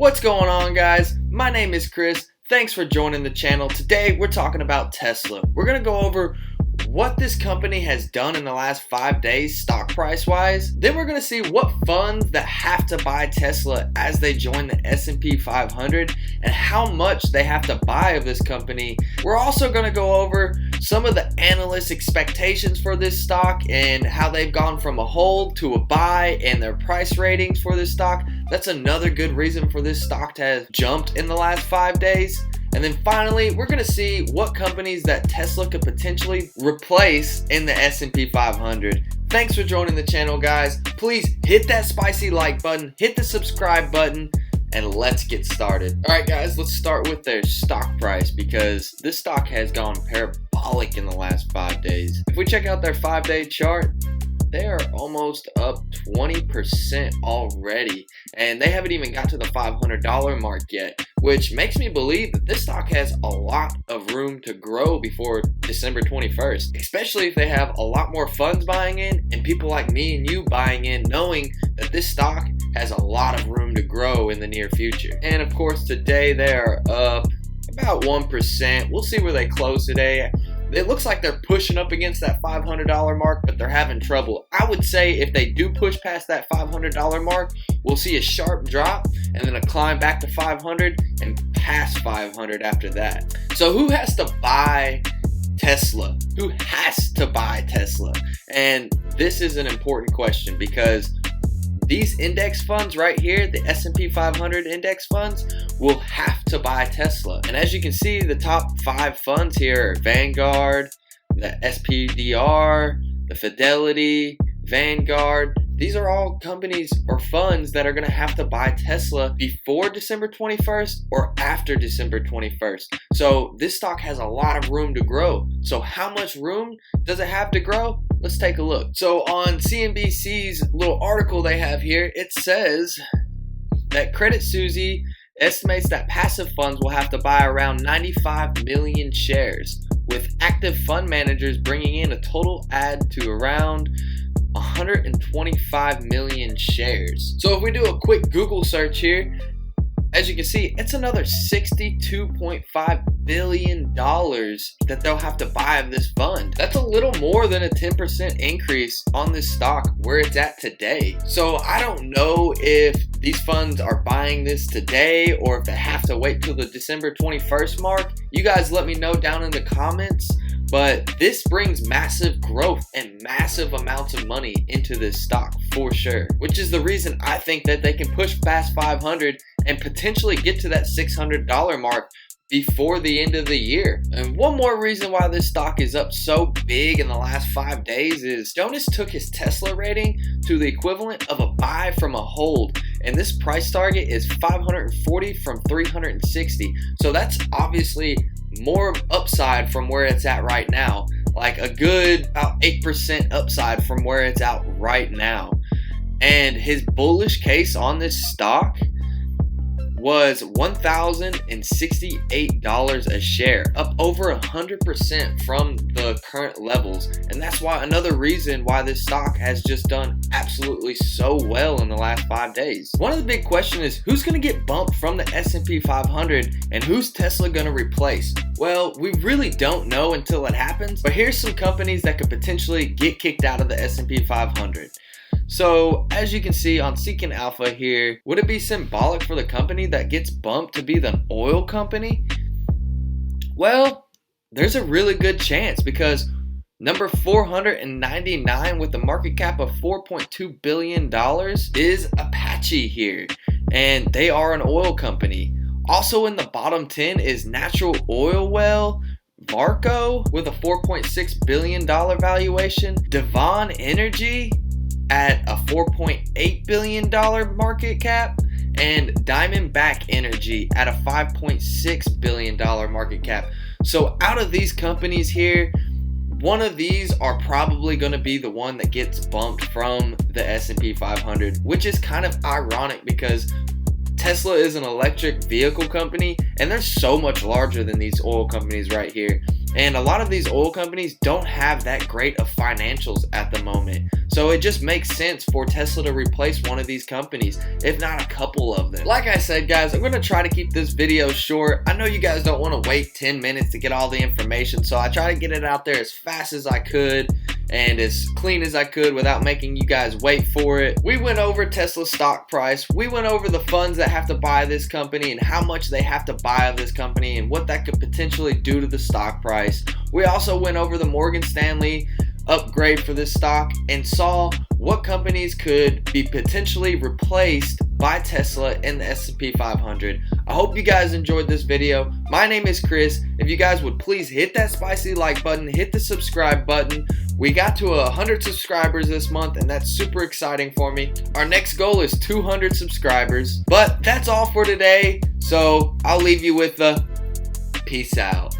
What's going on, guys? My name is Chris. Thanks for joining the channel. Today we're talking about Tesla. We're going to go over what this company has done in the last 5 days stock price wise. Then we're going to see what funds that have to buy Tesla as they join the S&P 500 and how much they have to buy of this company. We're also going to go over some of the analyst expectations for this stock and how they've gone from a hold to a buy and their price ratings for this stock. That's another good reason for this stock to have jumped in the last 5 days. And then finally, we're going to see what companies that Tesla could potentially replace in the S&P 500. Thanks for joining the channel, guys. Please hit that spicy like button, hit the subscribe button, and let's get started. All right, guys, let's start with their stock price because this stock has gone parabolic in the last 5 days. If we check out their 5-day chart, they are almost up 20% already, and they haven't even got to the $500 mark yet, which makes me believe that this stock has a lot of room to grow before December 21st, especially if they have a lot more funds buying in and people like me and you buying in, knowing that this stock has a lot of room to grow in the near future. And of course, today they are up about 1%. We'll see where they close today. It looks like they're pushing up against that $500 mark, but they're having trouble. I would say if they do push past that $500 mark, we'll see a sharp drop and then a climb back to 500 and past 500 after that. So who has to buy Tesla? Who has to buy Tesla? And this is an important question because these index funds right here, the S&P 500 index funds, will have to buy Tesla. And as you can see, the top 5 funds here are Vanguard, the SPDR, the Fidelity, Vanguard. These are all companies or funds that are going to have to buy Tesla before December 21st or after December 21st. So this stock has a lot of room to grow. So how much room does it have to grow? Let's take a look. So on CNBC's little article they have here, it says that Credit Suisse estimates that passive funds will have to buy around 95 million shares, with active fund managers bringing in a total add to around 125 million shares. So if we do a quick Google search here, as you can see, it's another $62.5 billion that they'll have to buy of this fund. That's a little more than a 10% increase on this stock where it's at today. So I don't know if these funds are buying this today or if they have to wait till the December 21st mark. You guys let me know down in the comments. But this brings massive growth and massive amounts of money into this stock for sure, which is the reason I think that they can push past 500 and potentially get to that $600 mark before the end of the year. And one more reason why this stock is up so big in the last 5 days is Jonas took his Tesla rating to the equivalent of a buy from a hold, and this price target is 540 from 360. So that's obviously more upside from where it's at right now, like a good about 8% upside from where it's at right now. And his bullish case on this stock was $1,068 a share, up over 100% from the current levels. And that's why another reason why this stock has just done absolutely so well in the last 5 days. One of the big questions is who's going to get bumped from the S&P 500 and who's Tesla going to replace? Well, we really don't know until it happens, but here's some companies that could potentially get kicked out of the S&P 500. So as you can see on Seeking Alpha here, would it be symbolic for the company that gets bumped to be the oil company? Well, there's a really good chance because number 499 with a market cap of $4.2 billion is Apache here, and they are an oil company. Also in the bottom 10 is Natural Oil Well, Varco with a $4.6 billion valuation, Devon Energy at a $4.8 billion market cap, and Diamondback Energy at a $5.6 billion market cap. So out of these companies here, one of these are probably going to be the one that gets bumped from the S&P 500, which is kind of ironic because Tesla is an electric vehicle company and they're so much larger than these oil companies right here. And a lot of these oil companies don't have that great of financials at the moment. So it just makes sense for Tesla to replace one of these companies, if not a couple of them. Like I said, guys, I'm going to try to keep this video short. I know you guys don't want to wait 10 minutes to get all the information, so I try to get it out there as fast as I could and as clean as I could without making you guys wait for it. We went over Tesla's stock price. We went over the funds that have to buy this company and how much they have to buy of this company and what that could potentially do to the stock price. We also went over the Morgan Stanley upgrade for this stock and saw what companies could be potentially replaced by Tesla in the S&P 500. I hope you guys enjoyed this video. My name is Chris. If you guys would please hit that spicy like button, hit the subscribe button. We got to 100 subscribers this month, and that's super exciting for me. Our next goal is 200 subscribers. But that's all for today, so I'll leave you with the peace out.